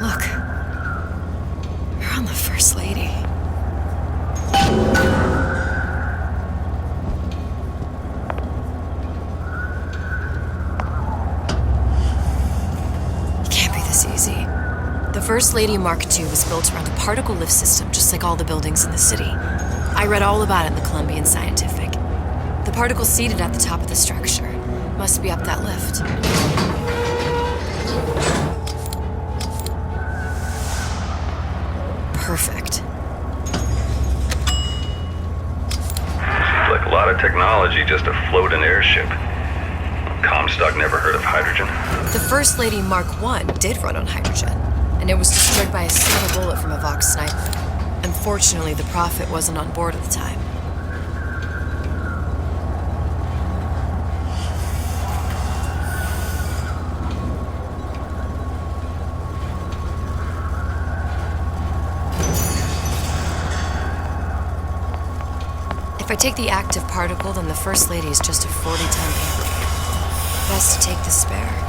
Look. You're on the First Lady. It can't be this easy. The First Lady Mark II was built around a particle lift system just like all the buildings in the city. I read all about it in the Columbian Scientific. The particles seated at the top of the structure. Must be up that lift. Perfect. Seems like a lot of technology just to float an airship. Comstock never heard of hydrogen. The First Lady Mark I did run on hydrogen, and it was destroyed by a single bullet from a Vox sniper. Unfortunately, the Prophet wasn't on board at the time. If I take the active particle, then the First Lady is just a 40-ton payload. Best to take the spare.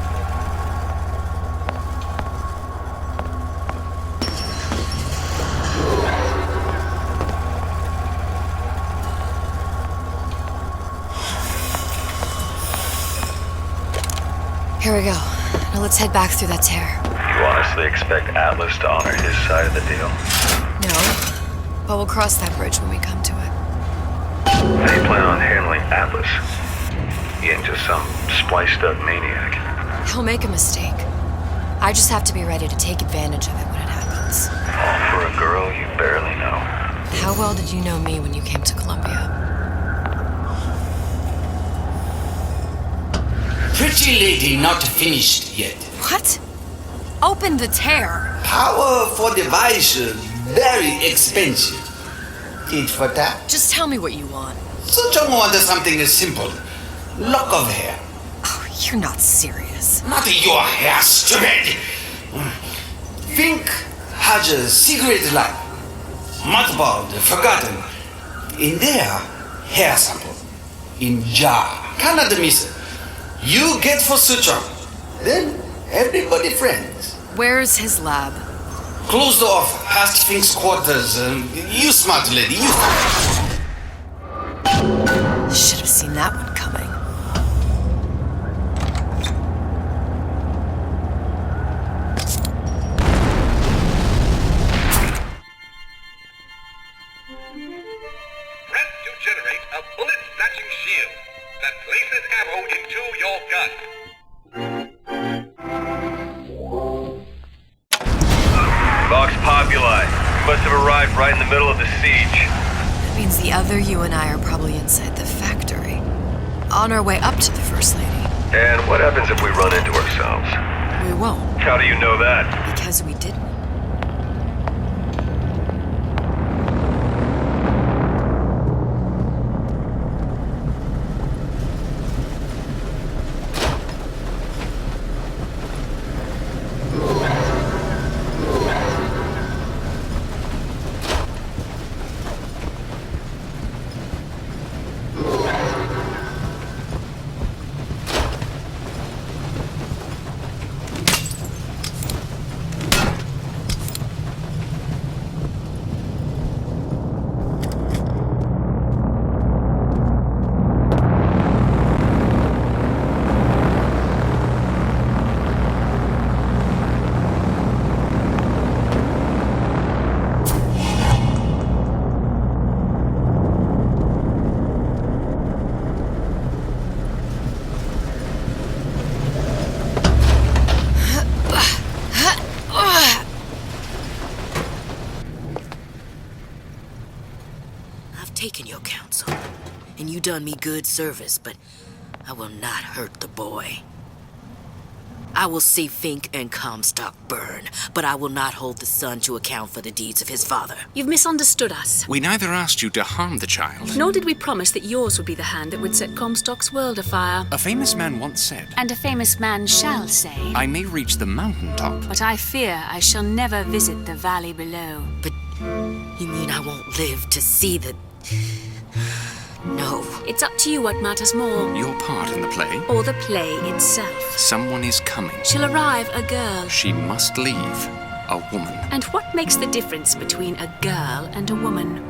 Here we go. Now let's head back through that tear. You honestly expect Atlas to honor his side of the deal? No, but we'll cross that bridge when we come to it. How do you plan on handling Atlas? He ain't just some spliced-up maniac. He'll make a mistake. I just have to be ready to take advantage of it when it happens. All for a girl you barely know. How well did you know me when you came to Columbia? Pretty lady not finished yet. What? Open the tear. Power for device very expensive. Tit for tat. Just tell me what you want. Such a want something simple. Lock of hair. Oh, you're not serious. Not your hair, stupid. Think has a secret life. Mothballed, forgotten. In there, hair sample. In jar. Cannot miss. You get for suture. Then everybody friends. Where's his lab? Closed off, past Fink's quarters. You smart lady, you. Should have seen that one coming. Press to generate a bullet-snatching shield that places ammo into your gun. Vox Populi. Must have arrived right in the middle of the siege. That means the other you and I are probably inside the factory. On our way up to the First Lady. And what happens if we run into ourselves? We won't, How do you know that? because we didn't. Taken your counsel, and you done me good service, but I will not hurt the boy. I will see Fink and Comstock burn, but I will not hold the son to account for the deeds of his father. You've misunderstood us. We neither asked you to harm the child. Nor did we promise that yours would be the hand that would set Comstock's world afire. A famous man once said, And a famous man shall say, I may reach the mountaintop. but I fear I shall never visit the valley below. But you mean I won't live to see the... No. It's up to you what matters more. Your part in the play? Or the play itself. Someone is coming. She'll arrive a girl. She must leave a woman. And what makes the difference between a girl and a woman?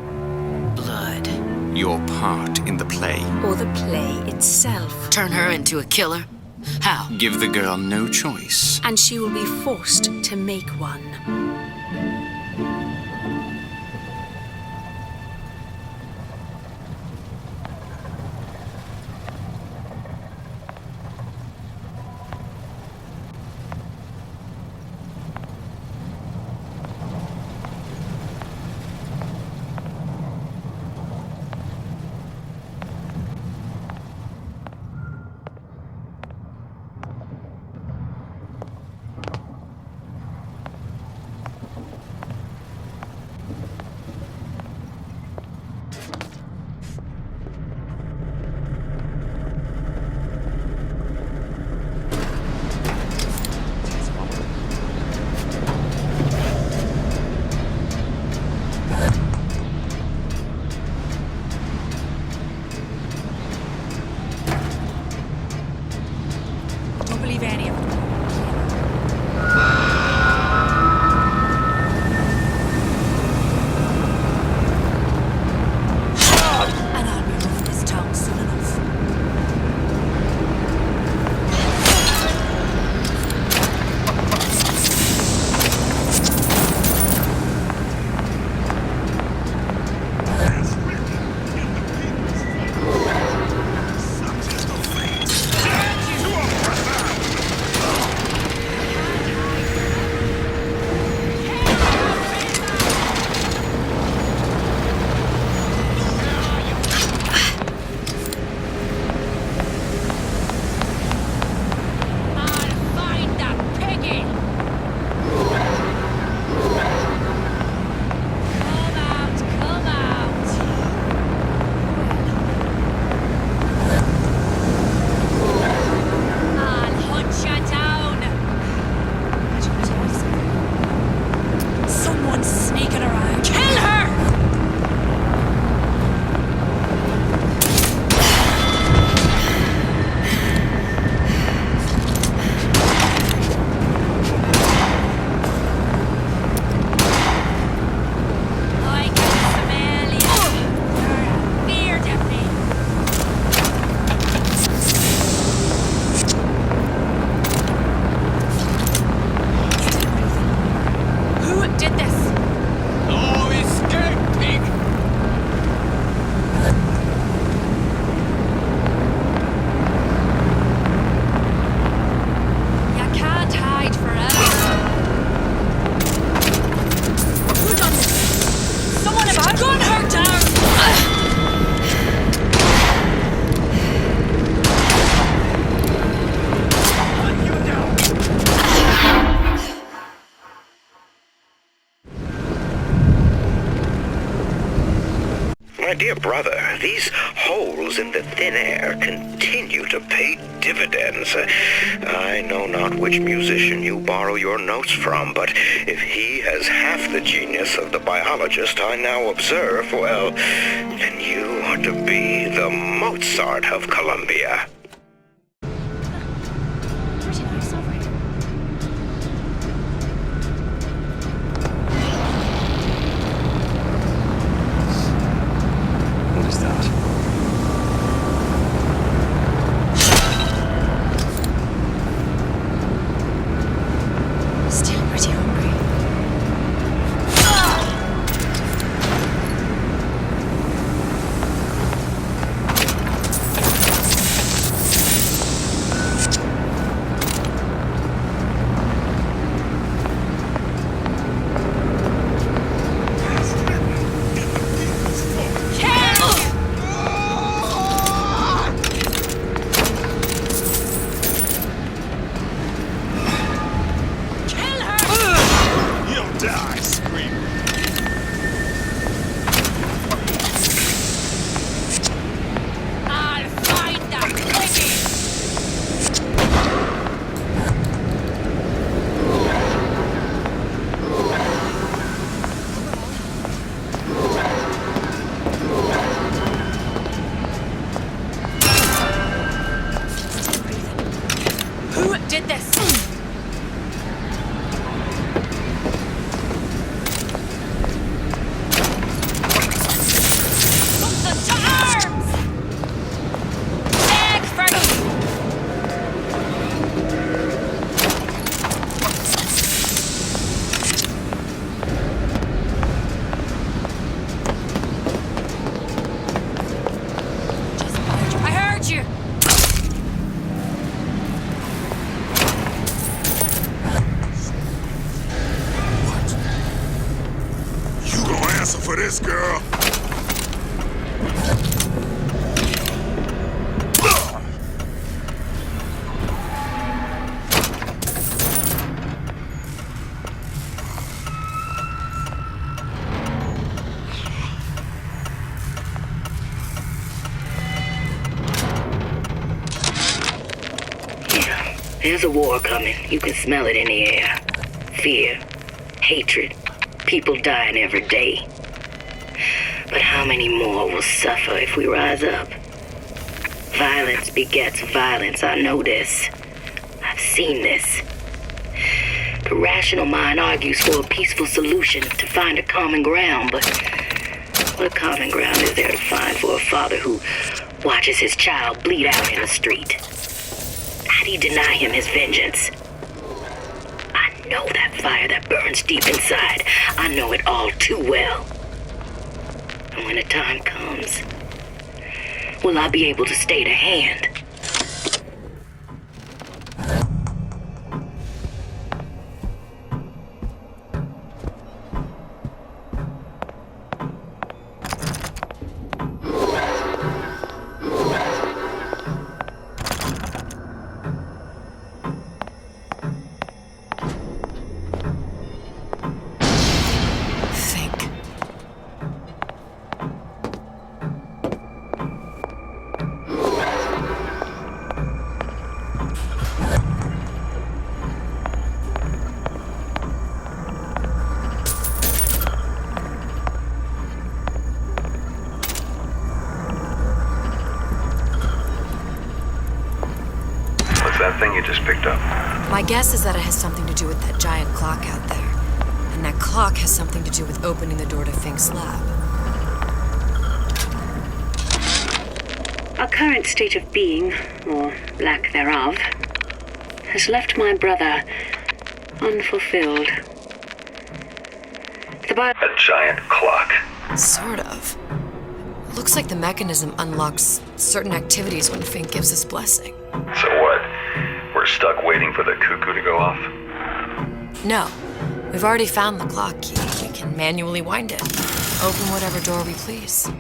Blood. Your part in the play. Or the play itself? Turn her into a killer? How? Give the girl no choice. And she will be forced to make one. Don't believe any of them. And I'll be running this town soon enough. My dear brother, these holes in the thin air continue to pay dividends. I know not which musician you borrow your notes from, but if he has half the genius of the biologist I now observe, well, then you are to be the Mozart of Columbia. Pretty nice, all right. What is that? Still pretty hungry. Who did this? hustle for this, girl. There's a war coming. You can smell it in the air. Fear, hatred, people dying every day. But how many more will suffer if we rise up? Violence begets violence, I know this. I've seen this. The rational mind argues for a peaceful solution to find a common ground, but what common ground is there to find for a father who watches his child bleed out in the street? How do you deny him his vengeance? I know that fire that burns deep inside. I know it all too well. And when the time comes, will I be able to stay the hand? That thing you just picked up? My guess is that it has something to do with that giant clock out there. And that clock has something to do with opening the door to Fink's lab. Our current state of being, or lack thereof, has left my brother unfulfilled. A giant clock? Sort of. Looks like the mechanism unlocks certain activities when Fink gives his blessing. So what? We're stuck waiting for the cuckoo to go off? No. We've already found the clock key. We can manually wind it. Open whatever door we please.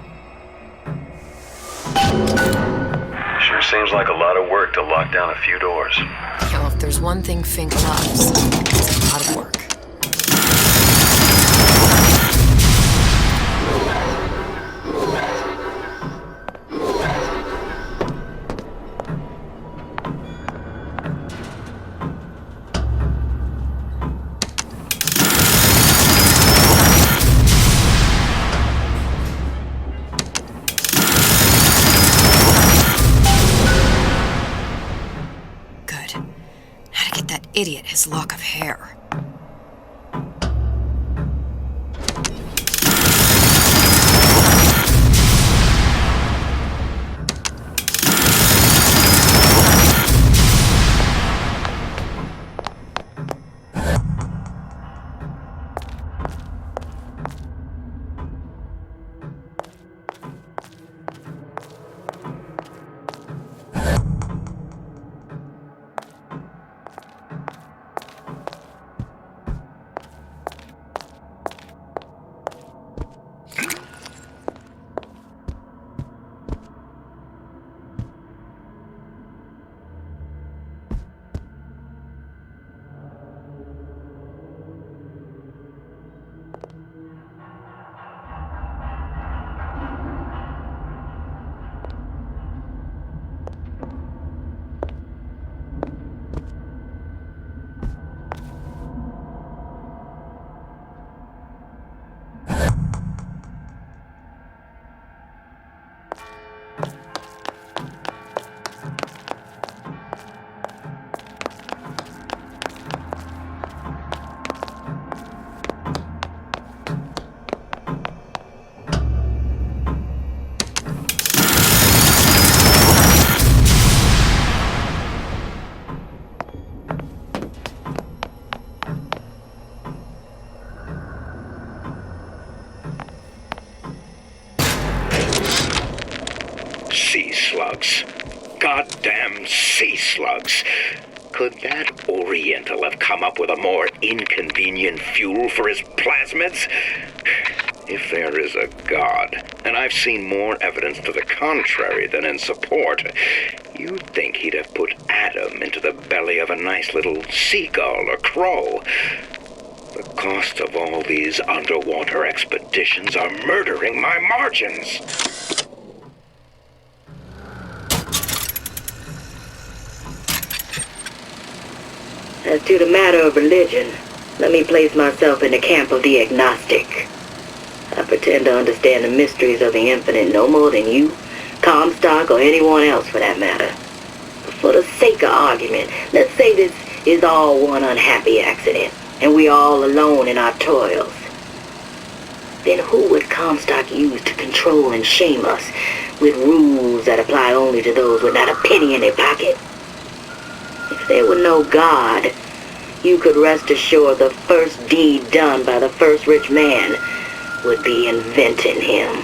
Sure seems like a lot of work to lock down a few doors. Well, if there's one thing Fink loves, it's a lot of work. Idiot his lock of hair. Sea slugs. Goddamn sea slugs. Could that Oriental have come up with a more inconvenient fuel for his plasmids? If there is a God, and I've seen more evidence to the contrary than in support, you'd think he'd have put Adam into the belly of a nice little seagull or crow. The cost of all these underwater expeditions are murdering my margins. As to the matter of religion, let me place myself in the camp of the agnostic. I pretend to understand the mysteries of the infinite no more than you, Comstock, or anyone else for that matter. But for the sake of argument, let's say this is all one unhappy accident, and we're all alone in our toils. Then who would Comstock use to control and shame us with rules that apply only to those with not a penny in their pocket? If there were no God, you could rest assured the first deed done by the first rich man would be inventing him.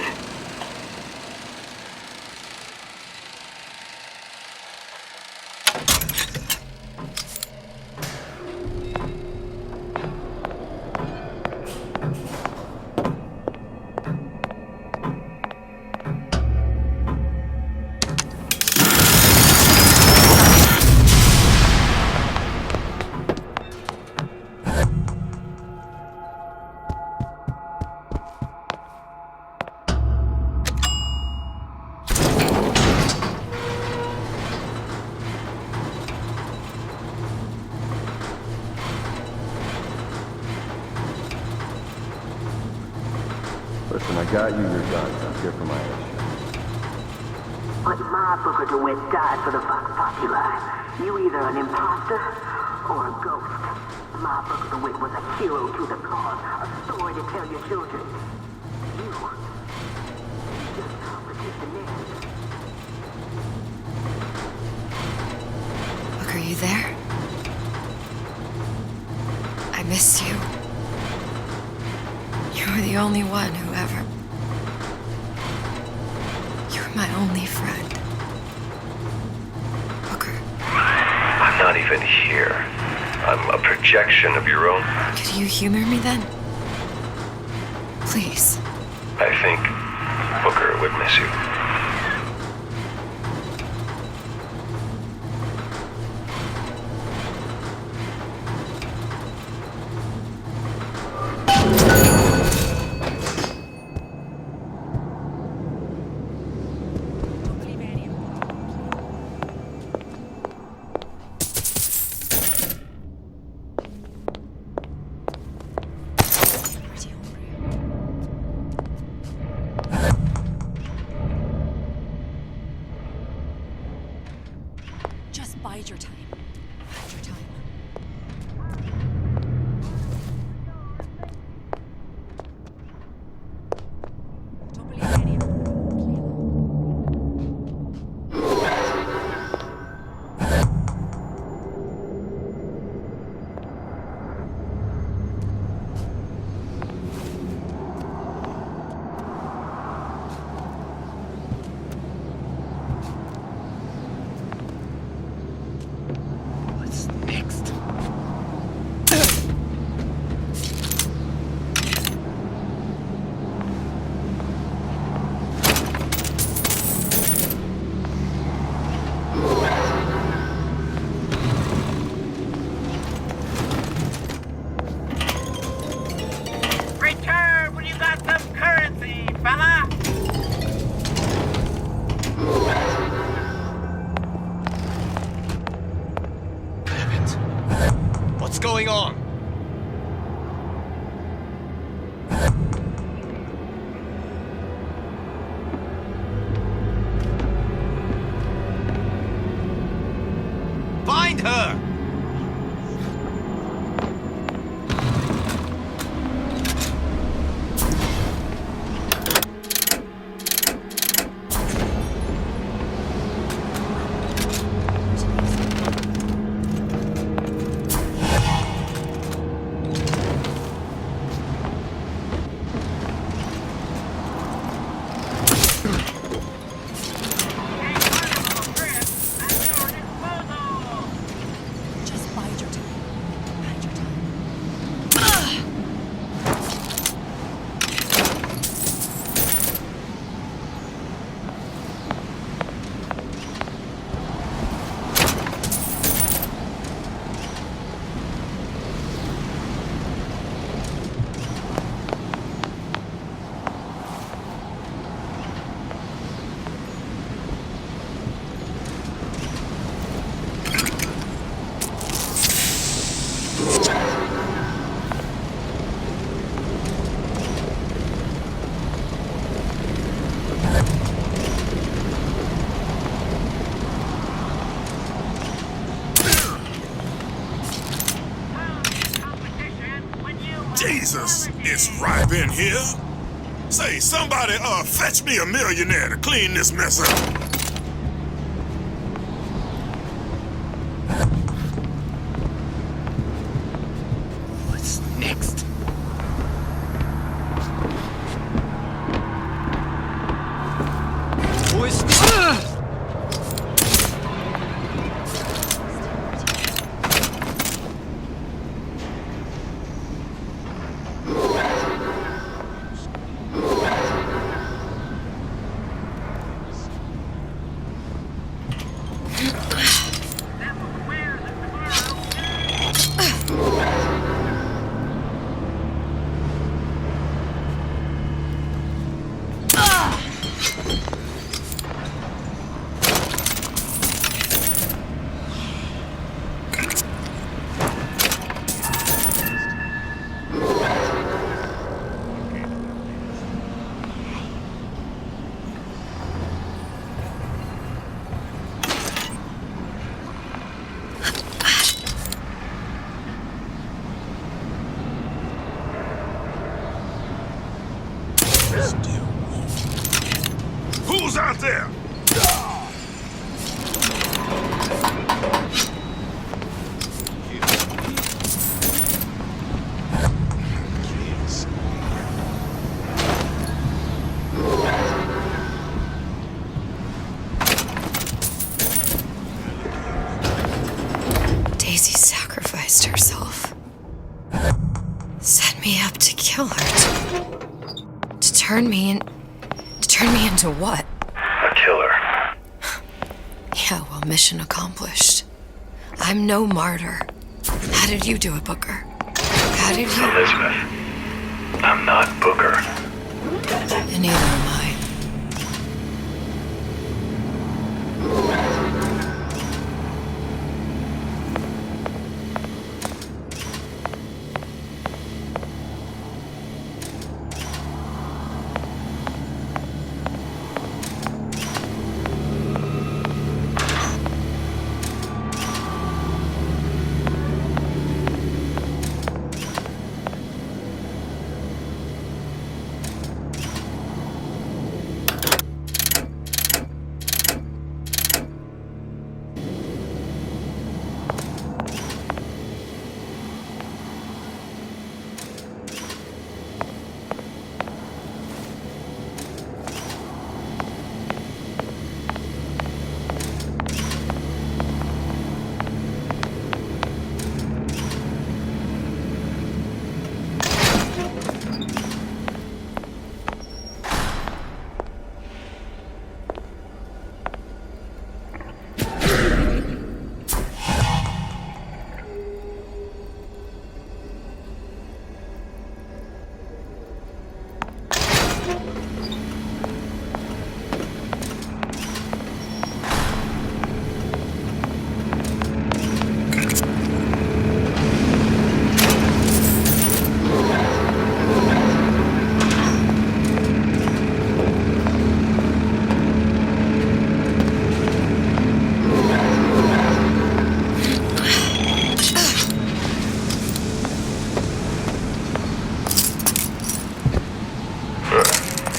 Listen, I got you your guns. I'm here for my airship. But my Booker DeWitt died for the Vox Populi. You either an imposter or a ghost. My Booker DeWitt was a hero to the cause, a story to tell your children. You just complicated the end. Look, are you there? I miss you. You were the only one who ever... You were my only friend. Booker. I'm not even here. I'm a projection of your own. Could you humor me then? Please. I think Booker would miss you. Just bide your time. Bide your time. Don't believe any of it. Return when you got some currency, fella! Damn it. What's going on? Find her! Just bide your time. Bide your time. Jesus, it's ripe in here. Say, somebody, fetch me a millionaire to clean this mess up. What's next? Boys. Who's out there? Daisy sacrificed herself. Set me up to kill her. To turn me into what? A killer. Yeah, well, mission accomplished. I'm no martyr. How did you do it, Booker? How did you... Elizabeth, I'm not Booker. And neither am I.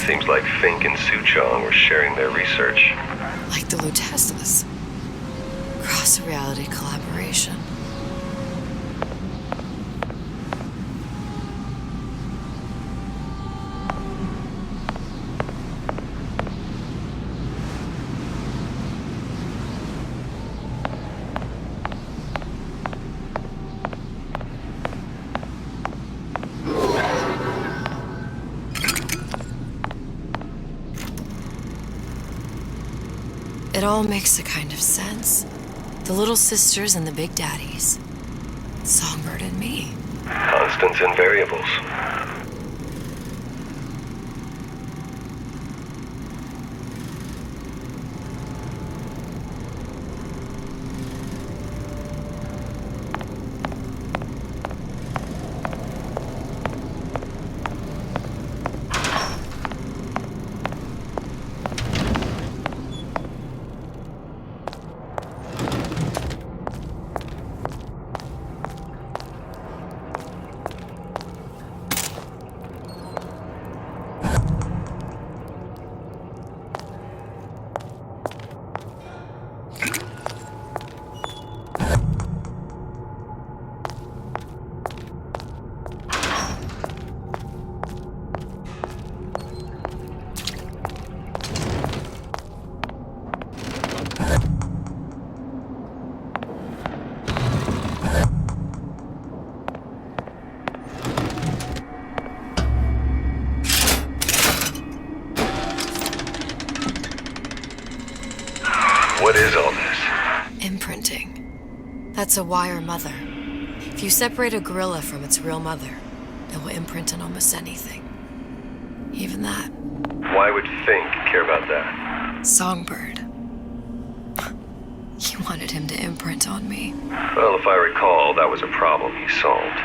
Seems like Fink and Suchong were sharing their research. Like the Lutesas. Cross-reality collaboration. It all makes a kind of sense. The little sisters and the big daddies. Songbird and me. Constants and variables. What is all this? Imprinting. That's a wire mother. If you separate a gorilla from its real mother, it will imprint on almost anything. Even that. Why would Fink care about that? Songbird. You wanted him to imprint on me. Well, if I recall, that was a problem he solved.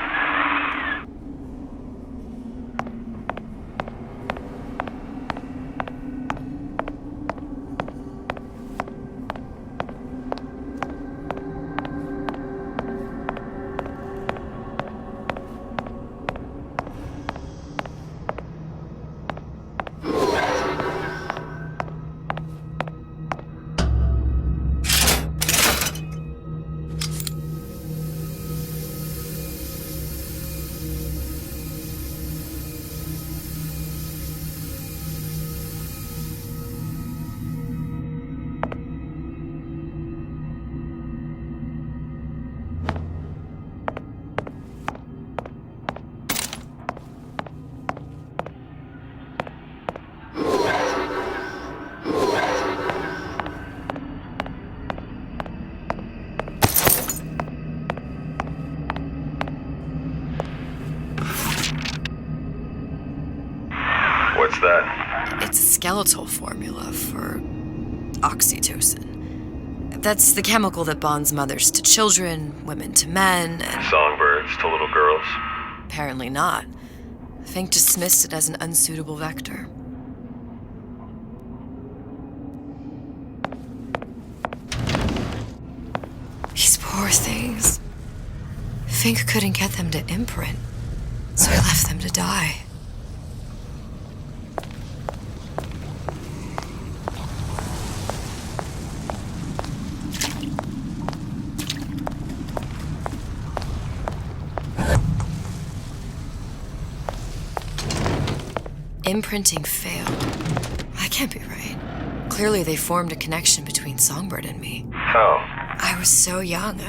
What's that? It's a skeletal formula for oxytocin. That's the chemical that bonds mothers to children, women to men, and... Songbirds to little girls? Apparently not. Fink dismissed it as an unsuitable vector. These poor things. Fink couldn't get them to imprint, so he left them to die. Imprinting failed. That can't be right. Clearly they formed a connection between Songbird and me. How? I was so young,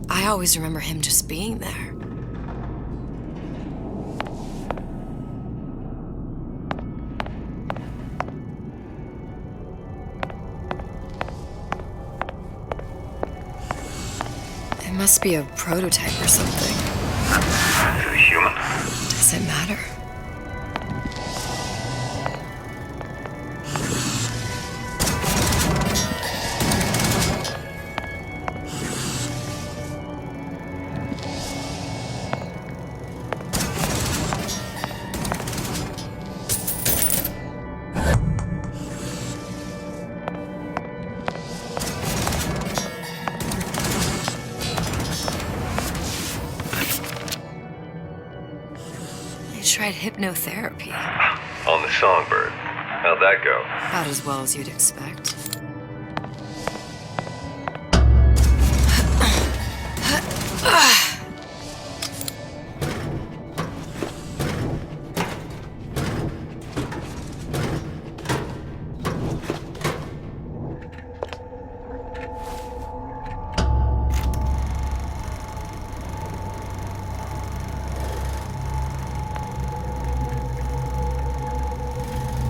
I always remember him just being there. It must be a prototype or something. Is it a human? Does it matter? Tried hypnotherapy. On the Songbird. How'd that go? About as well as you'd expect.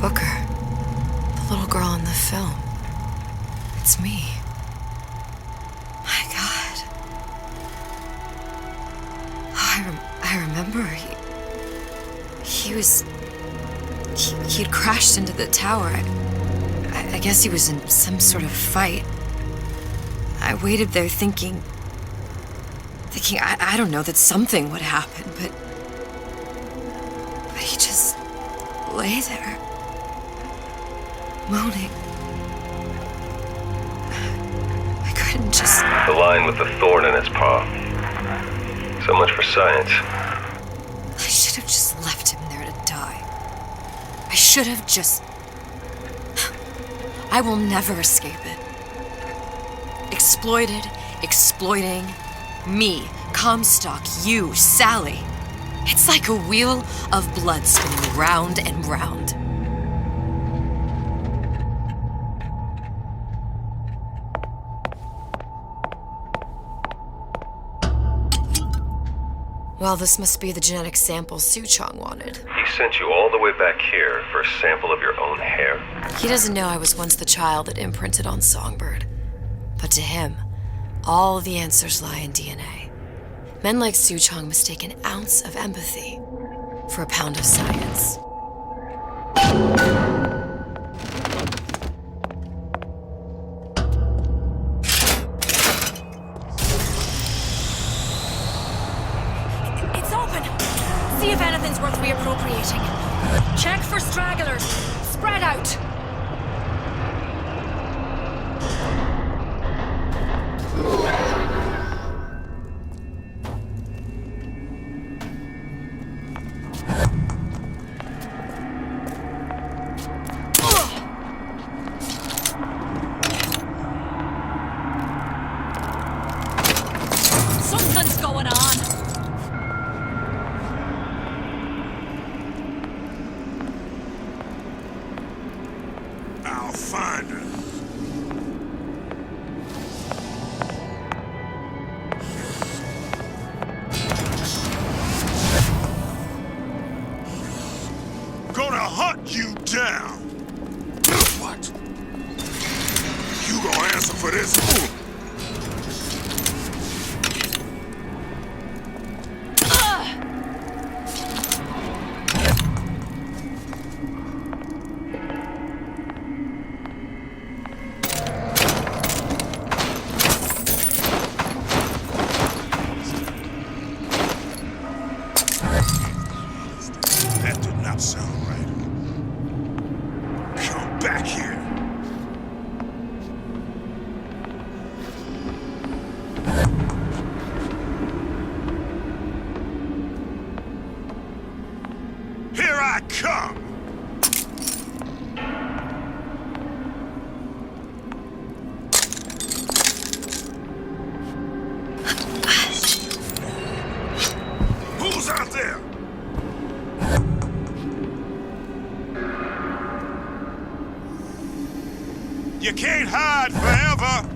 Booker, the little girl in the film. It's me. My God. I remember he'd crashed into the tower. I guess he was in some sort of fight. I waited there thinking I don't know, that something would happen, but he just lay there. Moaning. I couldn't just... The line with the thorn in its paw. So much for science. I should have just left him there to die. I should have just... I will never escape it. Exploited, exploiting, me, Comstock, you, Sally. It's like a wheel of blood spinning round and round. Well, this must be the genetic sample Suchong wanted. He sent you all the way back here for a sample of your own hair? He doesn't know I was once the child that imprinted on Songbird. But to him, all the answers lie in DNA. Men like Suchong mistake an ounce of empathy for a pound of science. It's open! See if anything's worth reappropriating. Check for stragglers. Spread out! Something's going on! I'll find her. Gonna hunt you down. What? You gonna answer for this? That did not sound right. Come back here. Here I come. Who's out there? You can't hide forever.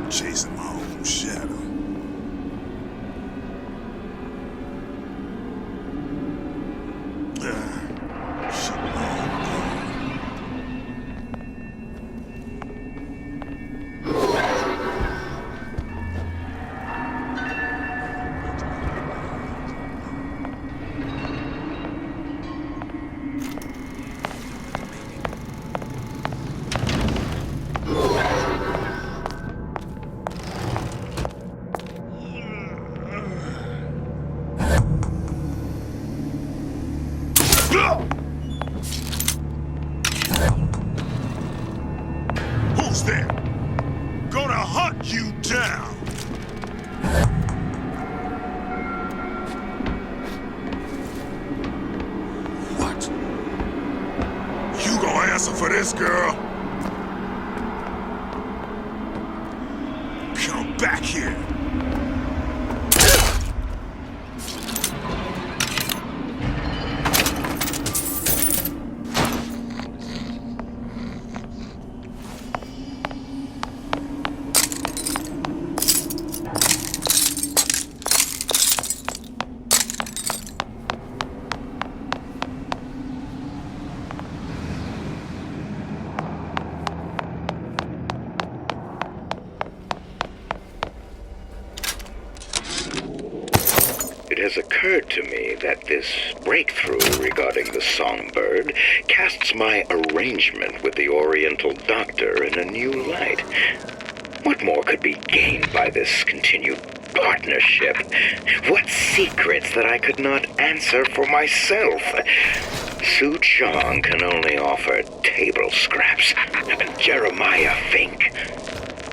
Chasing my own shadow. Shit, Who's there? Gonna hunt you down. What? You gonna answer for this, girl? Come back here. It has occurred to me that this breakthrough regarding the songbird casts my arrangement with the Oriental Doctor in a new light. What more could be gained by this continued partnership? What secrets that I could not answer for myself? Suchong can only offer table scraps. Jeremiah Fink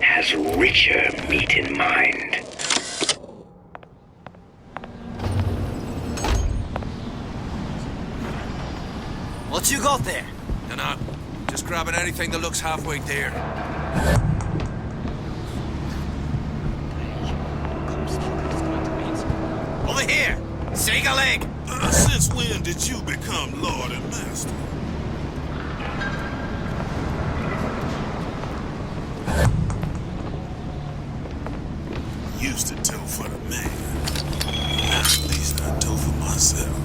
has richer meat in mind. What you got there? Dunno. Just grabbing anything that looks halfway there. Over here! Shake a leg! Since when did you become Lord and Master? used to tow for the man. Now at least I tow for myself.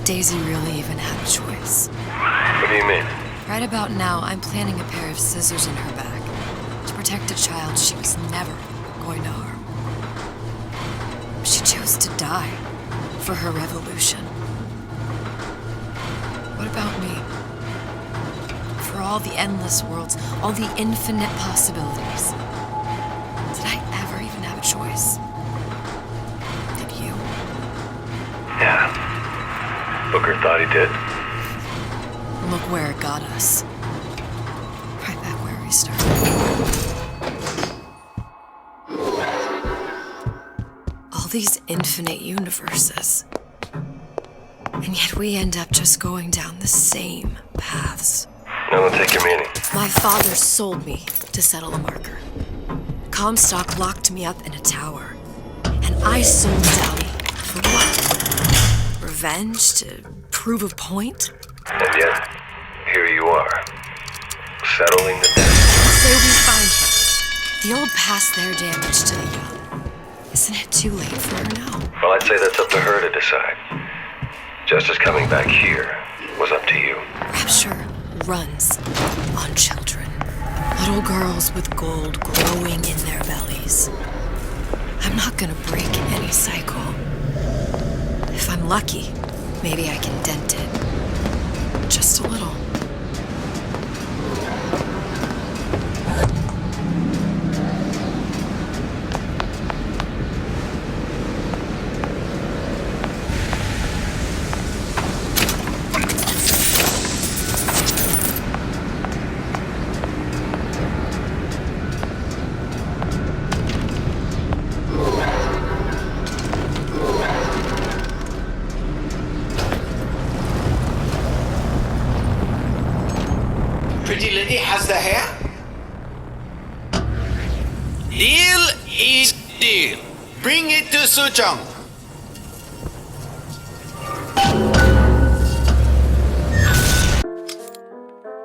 Daisy really even had a choice. What do you mean? Right about now, I'm planting a pair of scissors in her back to protect a child she was never going to harm. She chose to die for her revolution. What about me? For all the endless worlds, all the infinite possibilities. Did I ever even have a choice? Did you? Yeah. Booker thought he did. Look where it got us. Right back where we started. All these infinite universes. And yet we end up just going down the same paths. I don't take your meaning. My father sold me to settle a marker. Comstock locked me up in a tower. And I sold Downey for what? Revenge to prove a point? And yet, here you are, settling the debt. Say we find her. The old past their damage to the young. Isn't it too late for her now? Well, I'd say that's up to her to decide. Justice coming back here was up to you. Rapture runs on children. Little girls with gold glowing in their bellies. I'm not gonna break any cycle. If I'm lucky, maybe I can dent it. Just a little. Pretty lady has the hair? Deal is deal. Bring it to Suchong.